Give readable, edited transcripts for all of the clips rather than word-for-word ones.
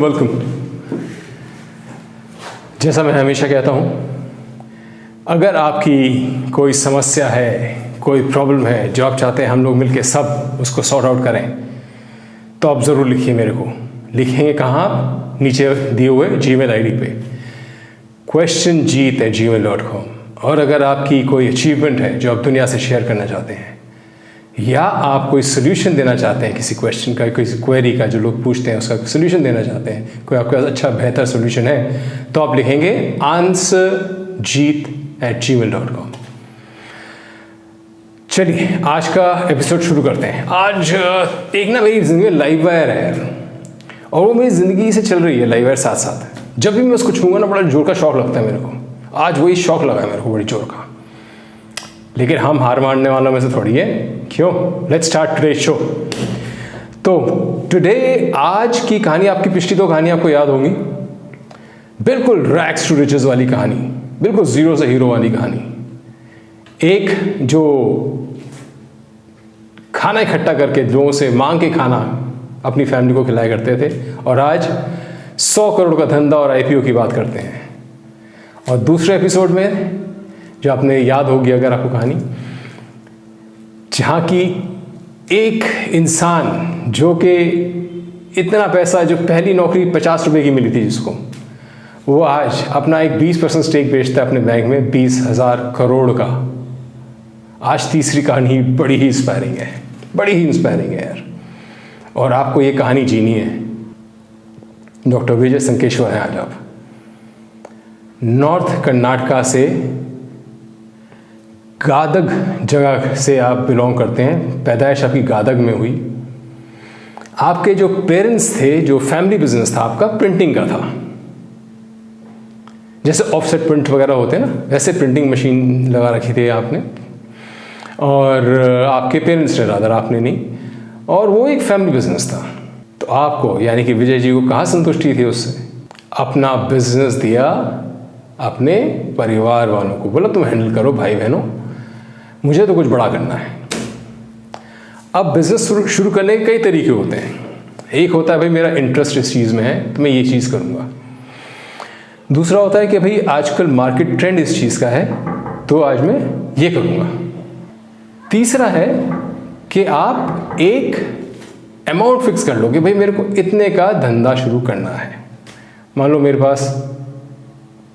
Welcome. जैसा मैं हमेशा कहता हूँ, अगर आपकी कोई समस्या है, कोई प्रॉब्लम है जो आप चाहते हैं हम लोग मिलके सब उसको सॉर्ट आउट करें, तो आप ज़रूर लिखिए मेरे को। लिखेंगे कहाँ? नीचे दिए हुए जीमेल आईडी पे questionjeet@gmail.com। और अगर आपकी कोई अचीवमेंट है जो आप दुनिया से शेयर करना चाहते हैं, या आप कोई सोल्यूशन देना चाहते हैं किसी क्वेश्चन का, किसी क्वेरी का जो लोग पूछते हैं उसका सोल्यूशन देना चाहते हैं, कोई आपका अच्छा बेहतर सोल्यूशन है, तो आप लिखेंगे answerjeet@gmail.com। चलिए आज का एपिसोड शुरू करते हैं। आज एक ना मेरी ज़िंदगी में लाइव वायर है यार, और वो मेरी ज़िंदगी से चल रही है लाइव वायर साथ साथ। जब भी मैं उसको छूँगा ना, बड़ा जोर का शौक लगता है मेरे को। आज वही शौक लगा है मेरे को, बड़ी जोर का। लेकिन हम हार मानने वालों में से थोड़ी है, क्यों? Let's start today show. तो टुडे आज की कहानी, आपकी पिछली दो कहानी आपको याद होंगी, बिल्कुल रैग्स टू रिचेस वाली कहानी, बिल्कुल जीरो से हीरो वाली कहानी। एक जो खाना इकट्ठा करके लोगों से मांग के खाना अपनी फैमिली को खिलाया करते थे, और आज 100 करोड़ का धंधा और आईपीओ की बात करते हैं। और दूसरे एपिसोड में जो आपने याद होगी अगर आपको कहानी, जहाँ की एक इंसान जो कि इतना पैसा, जो पहली नौकरी 50 रुपए की मिली थी जिसको, वो आज अपना एक 20% स्टेक बेचता है अपने बैंक में 20,000 करोड़ का। आज तीसरी कहानी बड़ी ही इंस्पायरिंग है, बड़ी ही इंस्पायरिंग है यार, और आपको ये कहानी जीनी है। डॉक्टर विजय संकेश्वर हैं आज आप। नॉर्थ कर्नाटका से गादग जगह से आप बिलोंग करते हैं, पैदाइश आपकी गादग में हुई। आपके जो पेरेंट्स थे, जो फैमिली बिजनेस था आपका प्रिंटिंग का था। जैसे ऑफसेट प्रिंट वगैरह होते हैं ना, वैसे प्रिंटिंग मशीन लगा रखी थी आपने, और आपके पेरेंट्स ने, रादर आपने नहीं, और वो एक फैमिली बिजनेस था। तो आपको यानी कि विजय जी को कहाँ संतुष्टि थी उससे? अपना बिजनेस दिया अपने परिवार वालों को, बोला तुम हैंडल करो भाई बहनों, मुझे तो कुछ बड़ा करना है। अब बिजनेस शुरू करने के कई तरीके होते हैं। एक होता है भाई मेरा इंटरेस्ट इस चीज़ में है तो मैं ये चीज़ करूँगा। दूसरा होता है कि भाई आजकल मार्केट ट्रेंड इस चीज़ का है तो आज मैं ये करूँगा। तीसरा है कि आप एक अमाउंट फिक्स कर लो कि भाई मेरे को इतने का धंधा शुरू करना है। मान लो मेरे पास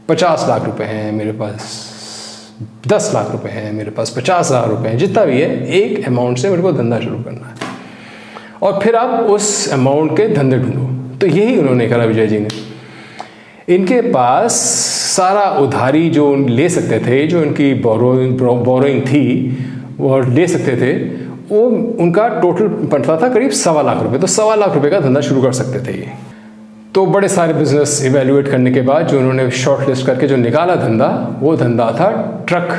50 लाख रुपए हैं, मेरे पास 10 लाख रुपए हैं, मेरे पास 50,000 रुपए हैं, जितना भी है, एक अमाउंट से मेरे को धंधा शुरू करना है, और फिर आप उस अमाउंट के धंधे ढूंढो। तो यही उन्होंने करा विजय जी ने। इनके पास सारा उधारी जो ले सकते थे, जो इनकी बोरोइंग थी वो ले सकते थे, वो उनका टोटल पड़ता था करीब 1.25 लाख रुपए। तो 1.25 लाख रुपए का धंधा शुरू कर सकते थे ये। तो बड़े सारे बिजनेस इवेल्युएट करने के बाद जो उन्होंने शॉर्ट लिस्ट करके जो निकाला धंधा, वो धंधा था ट्रक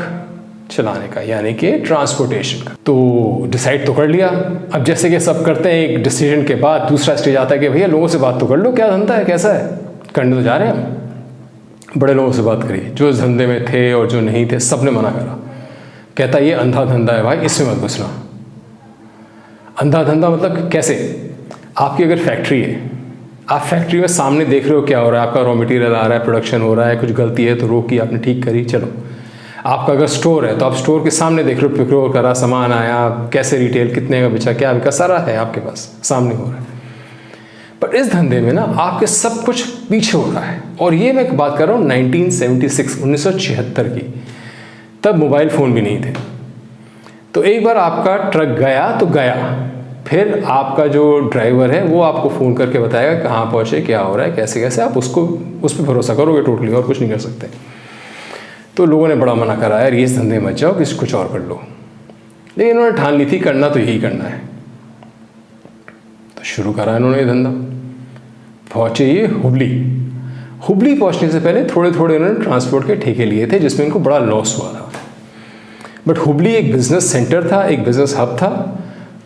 चलाने का, यानी कि ट्रांसपोर्टेशन का। तो डिसाइड तो कर लिया। अब जैसे कि सब करते हैं, एक डिसीजन के बाद दूसरा स्टेज आता है कि भैया लोगों से बात तो कर लो, क्या धंधा है, कैसा है, करने तो जा रहे हैं हम। बड़े लोगों से बात करी, जो इस धंधे में थे और जो नहीं थे, सब ने मना करा। कहता ये अंधा धंधा है भाई, इसमें मत घुसना। अंधा धंधा मतलब कैसे? आपकी अगर फैक्ट्री है, आप फैक्ट्री में सामने देख रहे हो क्या हो रहा है, आपका रॉ मटेरियल आ रहा है, प्रोडक्शन हो रहा है, कुछ गलती है तो रोकी, आपने ठीक करी, चलो। आपका अगर स्टोर है तो आप स्टोर के सामने देख रहे हो, प्रोक्योर करा, सामान आया, कैसे रिटेल, कितने का बिचा, क्या बिका, सारा है आपके पास सामने हो रहा है। पर इस धंधे में ना आपके सब कुछ पीछे हो रहा है। और ये मैं बात कर रहा हूँ 1976 की। तब मोबाइल फ़ोन भी नहीं थे। तो एक बार आपका ट्रक गया तो गया, फिर आपका जो ड्राइवर है वो आपको फ़ोन करके बताएगा कहाँ पहुँचे, क्या हो रहा है, कैसे कैसे, आप उसको उस पर भरोसा करोगे टोटली, और कुछ नहीं कर सकते। तो लोगों ने बड़ा मना करा यार, ये इस धंधे मत जाओ, किसी कुछ और कर लो। लेकिन इन्होंने ठान ली थी करना तो यही करना है। तो शुरू करा इन्होंने ये धंधा। पहुँचे ये हुबली। हुबली पहुँचने से पहले थोड़े थोड़े इन्होंने ट्रांसपोर्ट के ठेके लिए थे, जिसमें इनको बड़ा लॉस हुआ था। बट हुबली एक बिजनेस सेंटर था, एक बिजनेस हब था,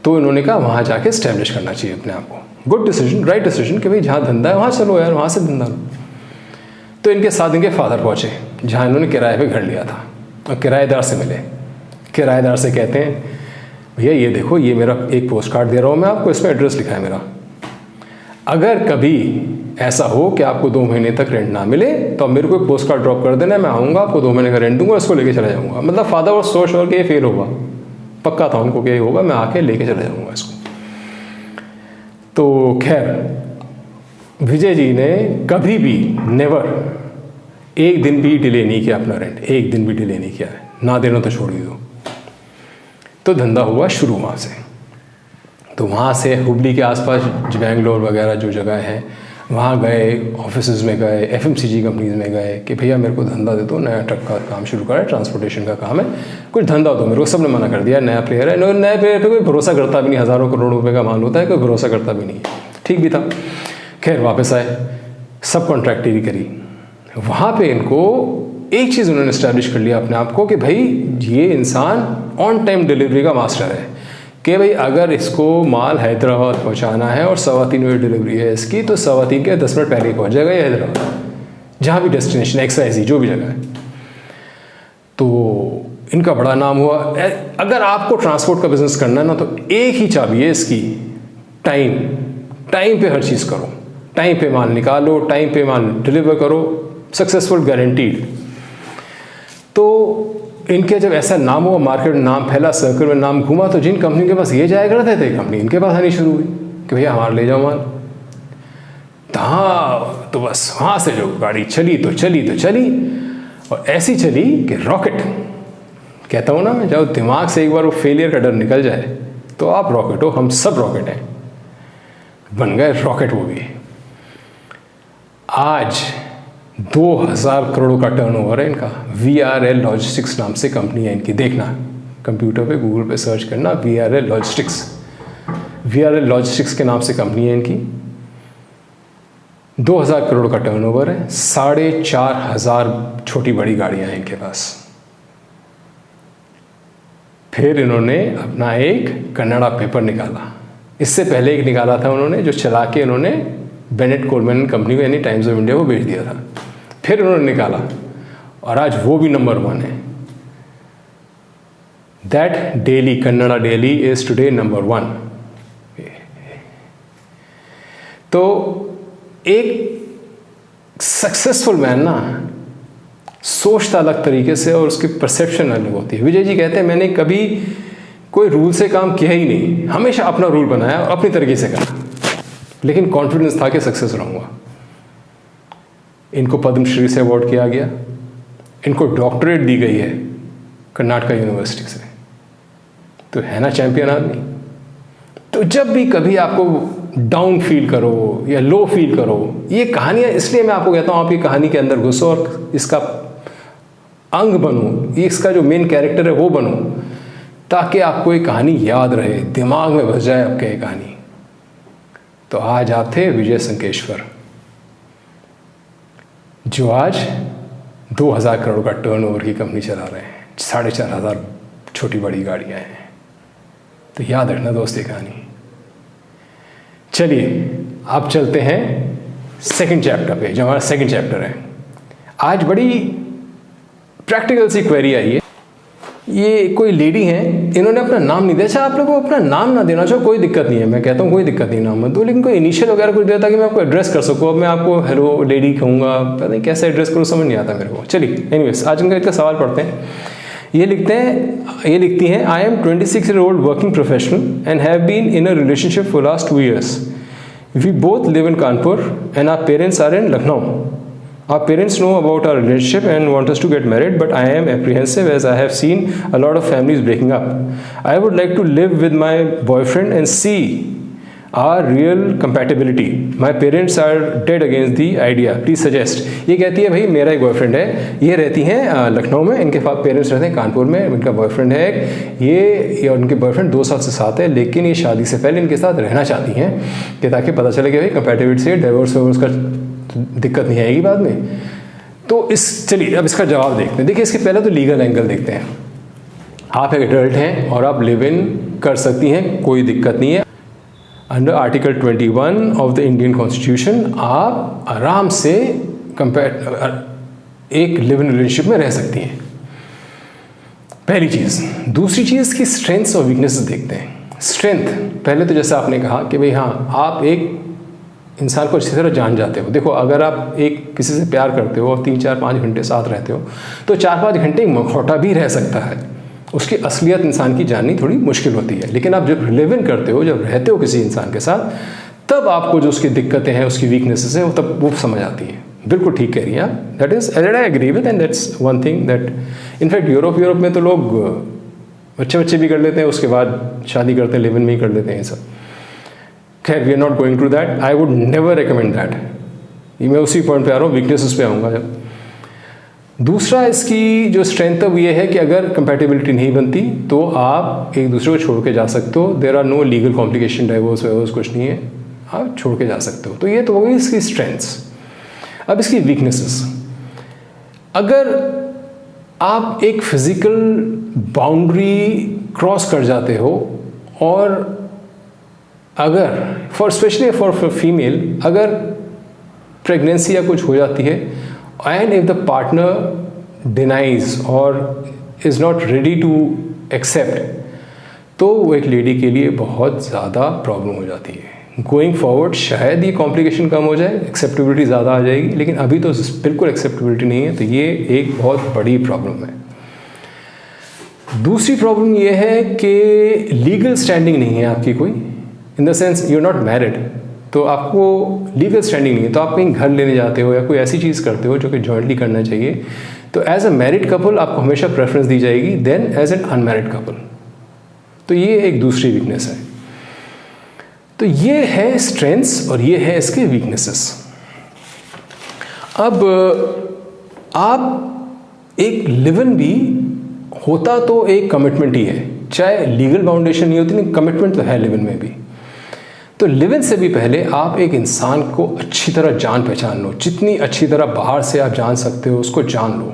तो इन्होंने कहा वहाँ जाके स्टैब्लिश करना चाहिए अपने आप को। गुड डिसीजन, राइट डिसीजन कि भाई जहाँ धंधा है वहाँ चलो यार, वहाँ से धंधा लो। तो इनके साथ इनके फादर पहुँचे, जहाँ इन्होंने किराए पे घर लिया था, और किराएदार से मिले। किराएदार से कहते हैं भैया ये देखो, ये मेरा एक पोस्ट कार्ड दे रहा हूँ मैं आपको, इसमें एड्रेस लिखा है मेरा, अगर कभी ऐसा हो कि आपको 2 महीने तक रेंट ना मिले तो आप मेरे को पोस्ट कार्ड ड्रॉप कर देना, मैं आऊँगा, आपको 2 महीने का रेंट दूंगा, इसको लेके चला जाऊँगा। मतलब फादर वॉज सो श्योर कि ये फेल होगा, पक्का था उनको कि ये होगा, मैं आके लेके चला जाऊँगा इसको। तो खैर विजय जी ने कभी भी नेवर एक दिन भी डिले नहीं किया अपना रेंट, एक दिन भी डिले नहीं किया है, ना देना तो छोड़ ही दो। तो धंधा हुआ शुरू वहाँ से। तो वहाँ से हुबली के आसपास बेंगलोर वगैरह जो जगह हैं वहाँ गए, ऑफिसेज में गए, एफएमसीजी कंपनीज में गए कि भैया मेरे को धंधा दे दो, नया ट्रक का काम शुरू करा है, ट्रांसपोर्टेशन का काम है, कुछ धंधा दो मेरे को। सबने मना कर दिया, नया प्लेयर है, नए प्लेयर पे कोई भरोसा करता भी नहीं, हज़ारों करोड़ों रुपए का माल होता है, कोई भरोसा करता भी नहीं है। ठीक भी था। खैर वापस आए, सब कॉन्ट्रैक्टरी करी। वहाँ पे इनको एक चीज़ उन्होंने इस्टेब्लिश कर लिया अपने आप को कि भाई ये इंसान ऑन टाइम डिलीवरी का मास्टर है, कि भाई अगर इसको माल हैदराबाद पहुंचाना है और 3:15 बजे डिलीवरी है इसकी, तो 3:15 के 10 मिनट पहले ही पहुंच जाएगा ये हैदराबाद, जहाँ भी डेस्टिनेशन XYZ जो भी जगह है। तो इनका बड़ा नाम हुआ। अगर आपको ट्रांसपोर्ट का बिजनेस करना है ना, तो एक ही चाबी है इसकी, टाइम। टाइम पे हर चीज़ करो, टाइम पे माल निकालो, टाइम पे माल डिलीवर करो, सक्सेसफुल गारंटीड। तो इनके जब ऐसा नाम हुआ, मार्केट में नाम फैला, सर्कल में नाम घूमा, तो जिन कंपनी के पास ये जाया करते थे कंपनी इनके पास आनी शुरू हुई कि भैया हमारा ले जाओ माल। तो बस वहाँ से जो गाड़ी चली तो चली, और ऐसी चली कि रॉकेट, कहता हूँ ना मैं, जब दिमाग से एक बार वो फेलियर का डर निकल जाए तो आप रॉकेट हो, हम सब रॉकेट हैं। बन गए रॉकेट वो भी। आज 2000 करोड़ का टर्नओवर है इनका। VRL लॉजिस्टिक्स नाम से कंपनी है इनकी, देखना कंप्यूटर पे गूगल पे सर्च करना VRL लॉजिस्टिक्स। VRL लॉजिस्टिक्स के नाम से कंपनी है इनकी। 2000 करोड़ का टर्नओवर है, 4500 छोटी बड़ी गाड़ियां हैं इनके पास। फिर इन्होंने अपना एक कन्नड़ा पेपर निकाला। इससे पहले एक निकाला था उन्होंने, जो चला के इन्होंने बेनेट कोलमैन कंपनी को यानी टाइम्स ऑफ इंडिया को बेच दिया था। फिर उन्होंने निकाला और आज वो भी नंबर 1 है। That daily, Kannada daily is today number 1। तो एक सक्सेसफुल मैन ना सोचता अलग तरीके से और उसकी परसेप्शन अलग होती है। विजय जी कहते हैं मैंने कभी कोई रूल से काम किया ही नहीं, हमेशा अपना रूल बनाया और अपनी तरीके से करा, लेकिन कॉन्फिडेंस था कि सक्सेस रहूँगा। इनको पद्मश्री से अवार्ड किया गया, इनको डॉक्टरेट दी गई है कर्नाटका यूनिवर्सिटी से। तो है ना चैंपियन आदमी। तो जब भी कभी आपको डाउन फील करो या लो फील करो, ये कहानियाँ, इसलिए मैं आपको कहता हूँ आप ये कहानी के अंदर घुसो और इसका अंग बनो, ये इसका जो मेन कैरेक्टर है वो बनो, ताकि आपको ये कहानी याद रहे, दिमाग में बस जाए आपके ये कहानी। तो आज आप थे विजय संकेश्वर, जो आज 2000 करोड़ का टर्नओवर की कंपनी चला रहे हैं, 4500 छोटी बड़ी गाड़ियां हैं। तो याद रखना दोस्त ये कहानी। चलिए आप चलते हैं सेकंड चैप्टर पे, जो हमारा सेकंड चैप्टर है। आज बड़ी प्रैक्टिकल सी क्वेरी आई है। ये कोई लेडी हैं, इन्होंने अपना नाम नहीं दिया। अच्छा, आप लोगों को अपना नाम ना देना चाहो कोई दिक्कत नहीं है, मैं कहता हूँ कोई दिक्कत नहीं, नाम मत दो, लेकिन कोई इनिशियल वगैरह कुछ दिया ताकि मैं आपको एड्रेस कर सकूँ। अब मैं आपको हेलो लेडी कहूँगा, पता नहीं कैसे एड्रेस करूँ, समझ नहीं आता मेरे को। चलिए एनीवेज आज इनका सवाल पढ़ते हैं। ये लिखती हैं I am 26-year-old working professional and have been in a relationship for last 2 years. We both live in Kanpur and our parents are in Lucknow. Our parents know about our relationship and want us to get married, but I am apprehensive as I have seen a lot of families breaking up. I would like to live with my boyfriend and see our real compatibility. My parents are dead against the idea. Please suggest. ये कहती है भाई मेरा एक boyfriend है, ये रहती हैं लखनऊ में, इनके पेरेंट्स रहते हैं कानपुर में, इनका बॉयफ्रेंड है ये उनके बॉयफ्रेंड 2 साल से साथ है, लेकिन ये शादी से पहले इनके साथ रहना चाहती हैं कि ताकि पता चले कि भाई कंपैटिबिलिटी से डिवोर्स का दिक्कत नहीं आएगी बाद में। तो चलिए अब इसका जवाब देखते हैं। देखिए इसके पहले तो लीगल एंगल देखते हैं। आप एक एडल्ट हैं और आप लिव इन कर सकती हैं, कोई दिक्कत नहीं है। Under article 21 of the Indian constitution आप आराम से एक लिव इन रिलेशनशिप में रह सकती हैं, पहली चीज़। दूसरी चीज़ की स्ट्रेंथ्स और वीकनेसेस देखते हैं। स्ट्रेंथ, पहले तो जैसे आपने कहा कि भाई हाँ आप एक इंसान को अच्छी तरह जान जाते हो। देखो, अगर आप एक किसी से प्यार करते हो और 3-4-5 घंटे साथ रहते हो तो 4-5 घंटे मुखौटा भी रह सकता है, उसकी असलियत इंसान की जाननी थोड़ी मुश्किल होती है। लेकिन आप जब लिव इन करते हो, जब रहते हो किसी इंसान के साथ, तब आपको जो उसकी दिक्कतें हैं, उसकी वीकनेसेस हैं, वो तब वो समझ आती हैं। बिल्कुल ठीक कह रही हैं आप। That is I agree with, and that's one thing that in fact Europe में तो लोग बच्चे भी कर लेते हैं, उसके बाद शादी करते हैं, लिव इन में ही कर लेते हैं सब। खैर, we are not going to that, I would never recommend that. ये मैं उसी पॉइंट पे आ रहा हूँ, वीकनेसेस पे आऊँगा जब। दूसरा इसकी जो स्ट्रेंथ है वो ये है कि अगर कंपैटिबिलिटी नहीं बनती तो आप एक दूसरे को छोड़ के जा सकते हो। There are no legal complication, divorce कुछ नहीं है, आप छोड़ के जा सकते हो। तो ये तो होगी इसकी स्ट्रेंथ्स। अब इसकी वीकनेसेस, अगर आप एक फिजिकल बाउंड्री क्रॉस कर जाते हो, और अगर स्पेशली फॉर फीमेल, अगर प्रेगनेंसी या कुछ हो जाती है and if the partner denies और is not ready to accept, तो वो एक लेडी के लिए बहुत ज़्यादा प्रॉब्लम हो जाती है। गोइंग फॉरवर्ड शायद ये कॉम्प्लिकेशन कम हो जाए, एक्सेप्टेबिलिटी ज़्यादा आ जाएगी, लेकिन अभी तो बिल्कुल एक्सेप्टेबिलिटी नहीं है। तो ये एक बहुत बड़ी प्रॉब्लम है। दूसरी प्रॉब्लम ये है कि लीगल स्टैंडिंग नहीं है आपकी कोई, in the sense you are not married, तो आपको लीगल स्टैंडिंग नहीं है। तो आप कहीं घर लेने जाते हो या कोई ऐसी चीज़ करते हो जो कि जॉइंटली करना चाहिए, तो एज अ मैरिड कपल आपको हमेशा प्रेफरेंस दी जाएगी than as an unmarried couple. तो ये एक दूसरी वीकनेस है। तो ये है स्ट्रेंथ्स और ये है इसके वीकनेसेस। अब आप एक लिव इन भी होता तो एक कमिटमेंट ही है, चाहे लीगल फाउंडेशन नहीं होती, लेकिन कमिटमेंट तो है लिव इन में भी। तो लिव इन से भी पहले आप एक इंसान को अच्छी तरह जान पहचान लो, जितनी अच्छी तरह बाहर से आप जान सकते हो उसको जान लो।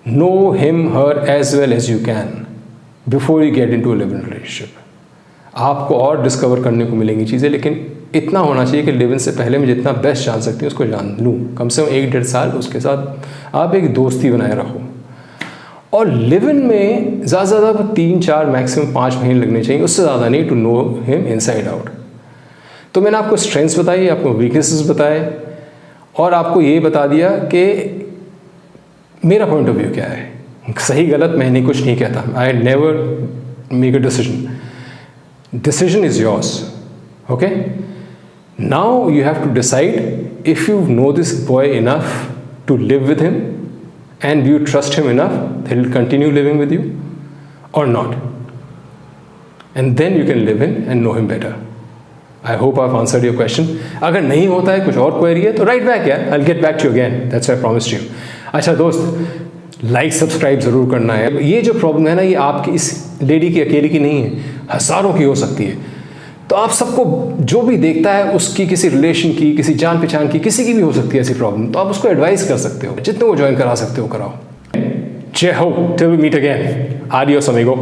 Know him her as well as you can before you get into a live in relationship. आपको और डिस्कवर करने को मिलेंगी चीज़ें, लेकिन इतना होना चाहिए कि लिव इन से पहले मैं जितना बेस्ट जान सकती हूँ उसको जान लूँ। कम से कम 1-1.5 साल उसके साथ आप एक दोस्ती बनाए रखो। और लिव इन में ज़्यादा से ज़्यादा 3-4 मैक्सिमम 5 महीने लगने चाहिए, उससे ज़्यादा नहीं, to know him inside out. तो मैंने आपको स्ट्रेंथ्स बताई, आपको वीकनेसेस बताए, और आपको ये बता दिया कि मेरा पॉइंट ऑफ व्यू क्या है। सही गलत मैंने कुछ नहीं कहता, I never make a decision. Decision is yours. Okay? Now you have to decide if you know this boy enough to live with him and you trust him enough that he'll continue living with you or not. And then you can live in and know him better. I hope I've answered your question. अगर नहीं होता है, कुछ और query है तो write back यार, I'll get back to you again. That's what I promised you. अच्छा दोस्त, लाइक सब्सक्राइब ज़रूर करना है। ये जो प्रॉब्लम है ना, ये आपकी इस लेडी की अकेले की नहीं है, हज़ारों की हो सकती है। तो आप सबको, जो भी देखता है उसकी किसी रिलेशन की, किसी जान पहचान की, किसी की भी हो सकती है ऐसी प्रॉब्लम, तो आप उसको एडवाइस कर सकते हो, जितने को ज्वाइन करा सकते हो कराओ। जय हो, till we meet again, adios amigo.